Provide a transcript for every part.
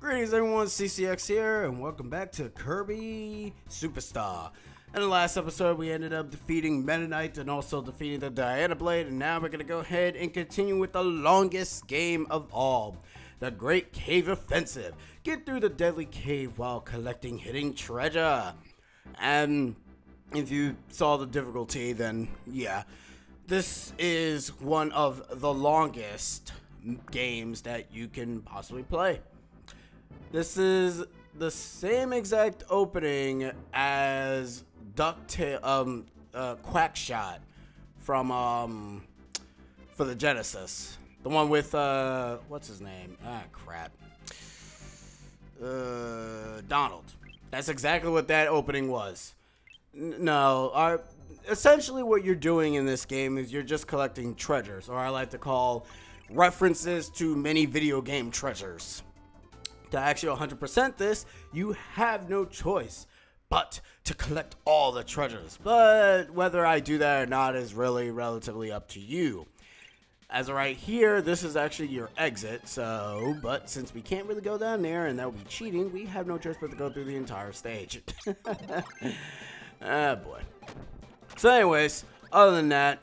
Greetings everyone, CCX here, and welcome back to Kirby Superstar. In the last episode, we ended up defeating Meta Knight and also defeating the Diana Blade, and now we're going to go ahead and continue with the longest game of all, the Great Cave Offensive. Get through the deadly cave while collecting hidden treasure. And if you saw the difficulty, then yeah, this is one of the longest games that you can possibly play. This is the same exact opening as Quackshot from for the Genesis. The one with what's his name? Ah, crap. Donald. That's exactly what that opening was. No, essentially what you're doing in this game is you're just collecting treasures, or I like to call references to many video game treasures. To actually 100% this, you have no choice but to collect all the treasures. But whether I do that or not is really relatively up to you. As of right here, this is actually your exit, but since we can't really go down there and that would be cheating, we have no choice but to go through the entire stage. Ah, boy. So anyways, other than that,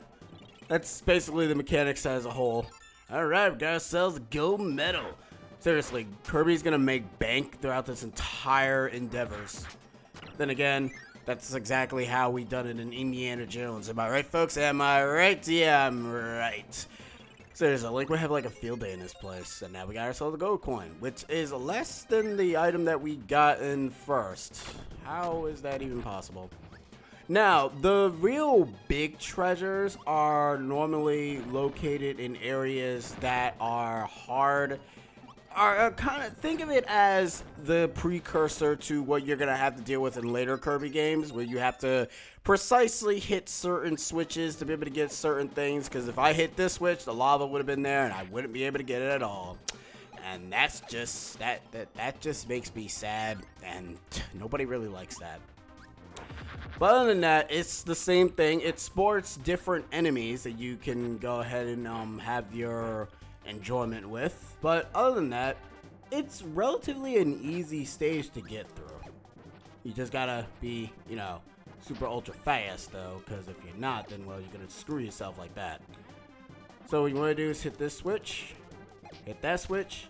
that's basically the mechanics as a whole. Alright, we got ourselves a gold medal. Seriously, Kirby's gonna make bank throughout this entire endeavors. Then again, that's exactly how we done it in Indiana Jones. Am I right, folks? Am I right? Yeah, I'm right. Seriously, like we have like a field day in this place, and now we got ourselves a gold coin, which is less than the item that we got in first. How is that even possible? Now, the real big treasures are normally located in areas that are hard. Kind of think of it as the precursor to what you're gonna have to deal with in later Kirby games, where you have to precisely hit certain switches to be able to get certain things. Because if I hit this switch, the lava would have been there, and I wouldn't be able to get it at all. And that's just that just makes me sad, and nobody really likes that. But other than that, it's the same thing. It sports different enemies that you can go ahead and have your enjoyment with, but other than that, it's relatively an easy stage to get through. You just gotta be, you know, super ultra fast though, because if you're not, then well, you're gonna screw yourself like that. So what you want to do is hit this switch, hit that switch,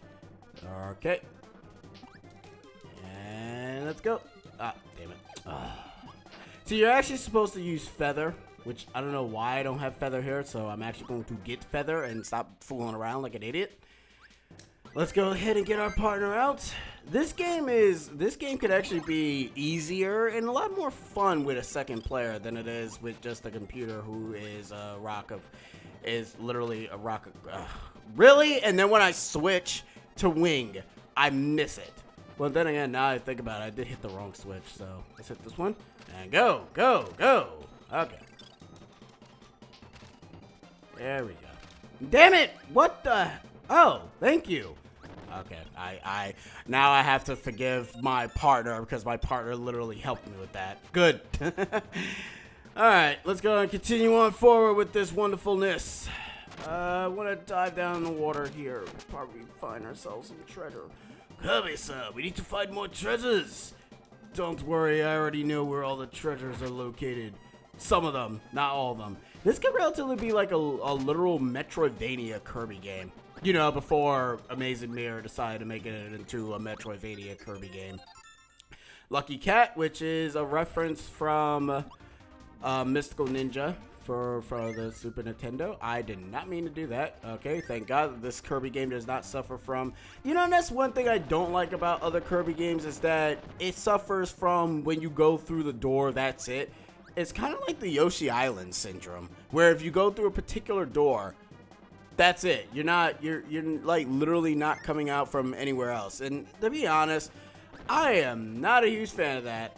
okay, and let's go. Ah, damn it. So you're actually supposed to use feather, which I don't know why I don't have feather here, so I'm actually going to get feather and stop fooling around like an idiot. Let's go ahead and get our partner out. This game could actually be easier and a lot more fun with a second player than it is with just a computer who is literally a rock. Really? And then when I switch to wing, I miss it. Well, then again, now I think about it, I did hit the wrong switch, so let's hit this one and go, go, go. Okay. There we go. Damn it! What the? Oh, thank you. Okay, now I have to forgive my partner because my partner literally helped me with that. Good. Alright, let's go and continue on forward with this wonderfulness. I want to dive down in the water here. Probably find ourselves some treasure. Kirby-san, we need to find more treasures. Don't worry, I already know where all the treasures are located. Some of them, not all of them. This could relatively be like a literal Metroidvania Kirby game. You know, before Amazing Mirror decided to make it into a Metroidvania Kirby game. Lucky Cat, which is a reference from Mystical Ninja for the Super Nintendo. I did not mean to do that. Okay, thank God that this Kirby game does not suffer from... You know, that's one thing I don't like about other Kirby games is that it suffers from when you go through the door, that's it. It's kind of like the Yoshi Island syndrome, where if you go through a particular door, that's it. You're like literally not coming out from anywhere else. And to be honest, I am not a huge fan of that.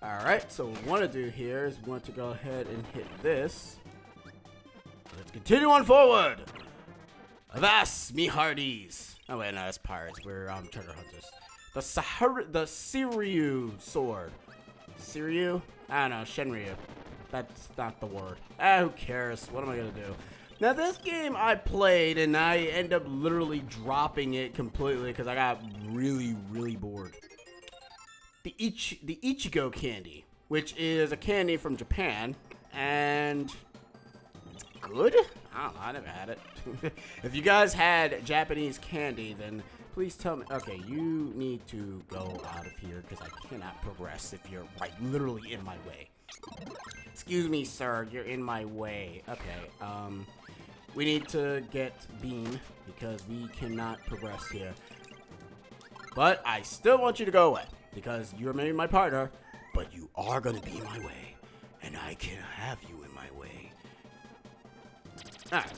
Alright, so what we want to do here is we want to go ahead and hit this. Let's continue on forward. Avast, me hearties. Oh wait, no, that's pirates. We're treasure hunters. The Siryu sword. Siryu? I don't know, Shenryu. That's not the word. Ah, who cares? What am I gonna do? Now this game I played and I end up literally dropping it completely because I got really, really bored. The Ichigo candy, which is a candy from Japan, and it's good? I don't know, I never had it. If you guys had Japanese candy, then please tell me. Okay, you need to go out of here because I cannot progress if you're like literally in my way. Excuse me, sir, you're in my way. Okay, we need to get Bean because we cannot progress here. But I still want you to go away because you're maybe my partner, but you are going to be in my way, and I can't have you in my way. Alright.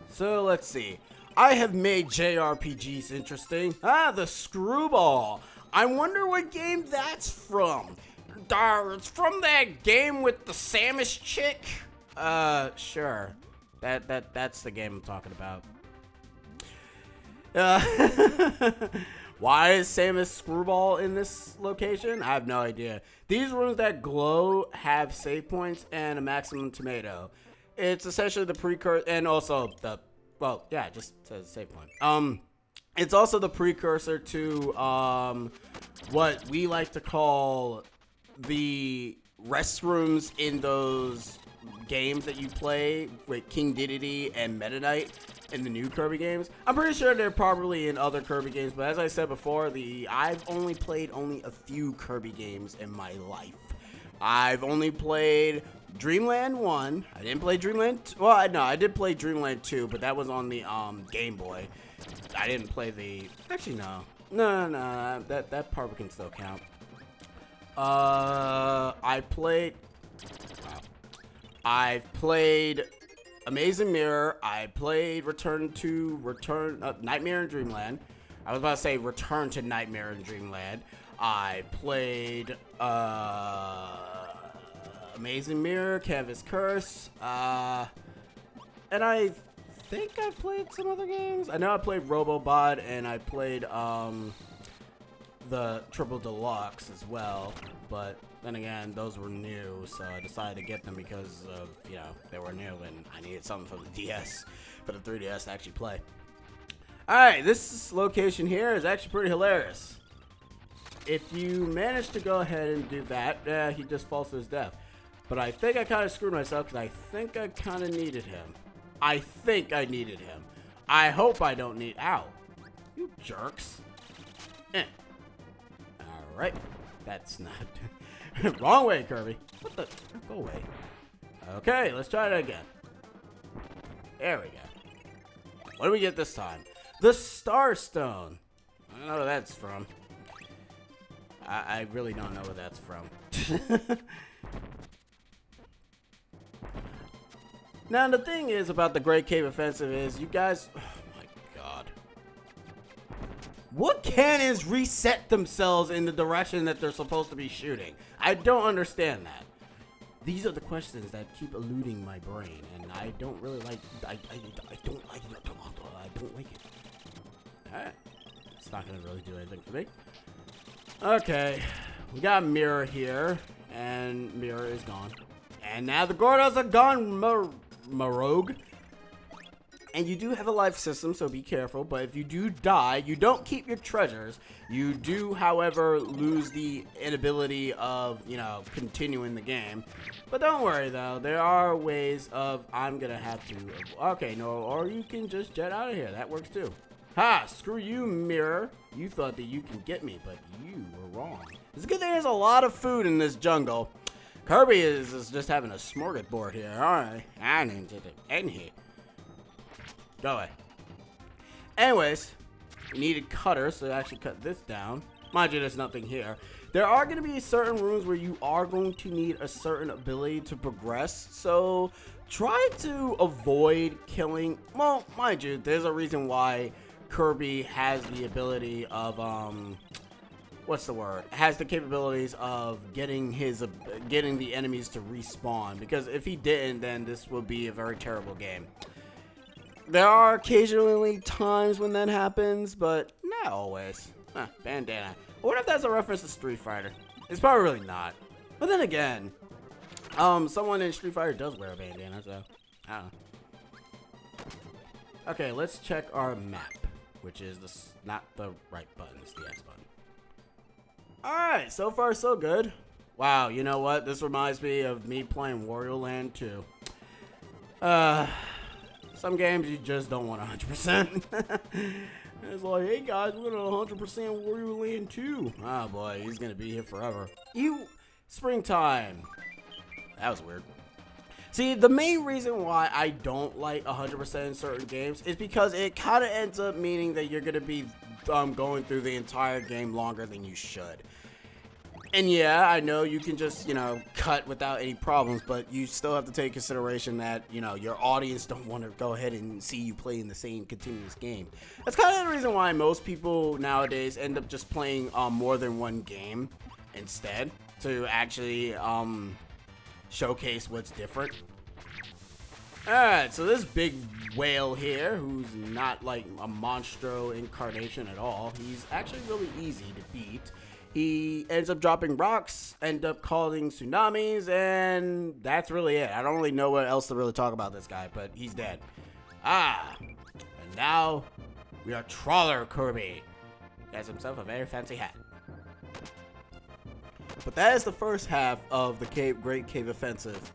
So let's see. I have made JRPGs interesting. Ah, the Screwball. I wonder what game that's from. It's from that game with the Samus chick. Sure. That's the game I'm talking about. Why is Samus Screwball in this location? I have no idea. These rooms that glow have save points and a maximum tomato. It's essentially the precursor, and also the, well, yeah, it just says save point. It's also the precursor to, what we like to call the restrooms in those games that you play with King Dedede and Meta Knight in the new Kirby games. I'm pretty sure they're probably in other Kirby games, but as I said before, I've only played a few Kirby games in my life. I've only played Dreamland 1. I didn't play Dreamland. Well, no, I did play Dreamland 2, but that was on the Game Boy. I didn't play the. Actually, no. No. That part can still count. I've played Amazing Mirror. I played Nightmare in Dreamland. I was about to say Return to Nightmare in Dreamland. I played Amazing Mirror, Canvas Curse, and I think I played some other games. I know I played Robobot, and I played the Triple Deluxe as well, but then again, those were new, so I decided to get them because of, you know, they were new and I needed something for the DS, for the 3DS to actually play. Alright, this location here is actually pretty hilarious. If you manage to go ahead and do that, he just falls to his death. But I think I kind of screwed myself because I think I kind of needed him. I think I needed him. I hope I don't need... Ow. You jerks. Alright. That's not... Wrong way, Kirby. What the... Go away. Okay, let's try it again. There we go. What do we get this time? The Star Stone. I don't know where that's from. I really don't know where that's from. Now, the thing is about the Great Cave Offensive is you guys... Oh, my God. What cannons reset themselves in the direction that they're supposed to be shooting? I don't understand that. These are the questions that keep eluding my brain, and I don't really like... I don't like it. I don't like it. Alright. It's not going to really do anything for me. Okay. We got Mirror here, and Mirror is gone. And now the Gordos are gone, Marogue. And you do have a life system, so be careful. But if you do die, you don't keep your treasures. You do, however, lose the inability of, you know, continuing the game. But don't worry, though. There are ways of... I'm going to have to... Okay, no. Or you can just jet out of here. That works, too. Ha! Screw you, Mirror. You thought that you can get me, but you were wrong. It's a good thing there's a lot of food in this jungle. Kirby is just having a smorgasbord here. Alright. I need to end here. Go away. Anyways, we need a cutter, so actually cut this down. Mind you, there's nothing here. There are going to be certain rooms where you are going to need a certain ability to progress, so try to avoid killing. Well, mind you, there's a reason why Kirby has the ability of, what's the word? Has the capabilities of getting the enemies to respawn, because if he didn't, then this would be a very terrible game. There are occasionally times when that happens, but not always. Bandana. I wonder if that's a reference to Street Fighter. It's probably really not. But then again, someone in Street Fighter does wear a bandana, so I don't know. Okay, let's check our map, which is not the right button, it's the X button. Alright, so far so good. Wow, you know what? This reminds me of me playing Wario Land 2. Some games you just don't want 100%. It's like, hey guys, we're gonna 100% Wario Land 2. Oh boy, he's gonna be here forever. Springtime. That was weird. See, the main reason why I don't like 100% in certain games is because it kind of ends up meaning that you're gonna be going through the entire game longer than you should. And yeah, I know you can just, cut without any problems, but you still have to take consideration that, your audience don't want to go ahead and see you play in the same continuous game. That's kind of the reason why most people nowadays end up just playing more than one game instead to actually showcase what's different. Alright, so this big whale here, who's not like a monstro incarnation at all, he's actually really easy to beat. He ends up dropping rocks, end up causing tsunamis, and that's really it. I don't really know what else to really talk about this guy, but he's dead. And now we are Trawler Kirby. He has himself a very fancy hat. But that is the first half of the Great Cave Offensive.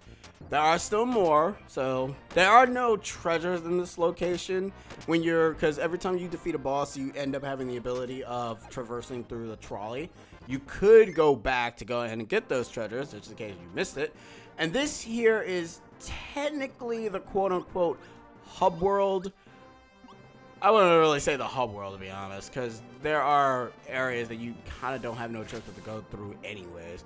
There are still more, so there are no treasures in this location because every time you defeat a boss, you end up having the ability of traversing through the trolley. You could go back to go ahead and get those treasures, just in case you missed it. And this here is technically the quote-unquote hub world. I wouldn't really say the hub world, to be honest, because there are areas that you kind of don't have no choice but to go through anyways.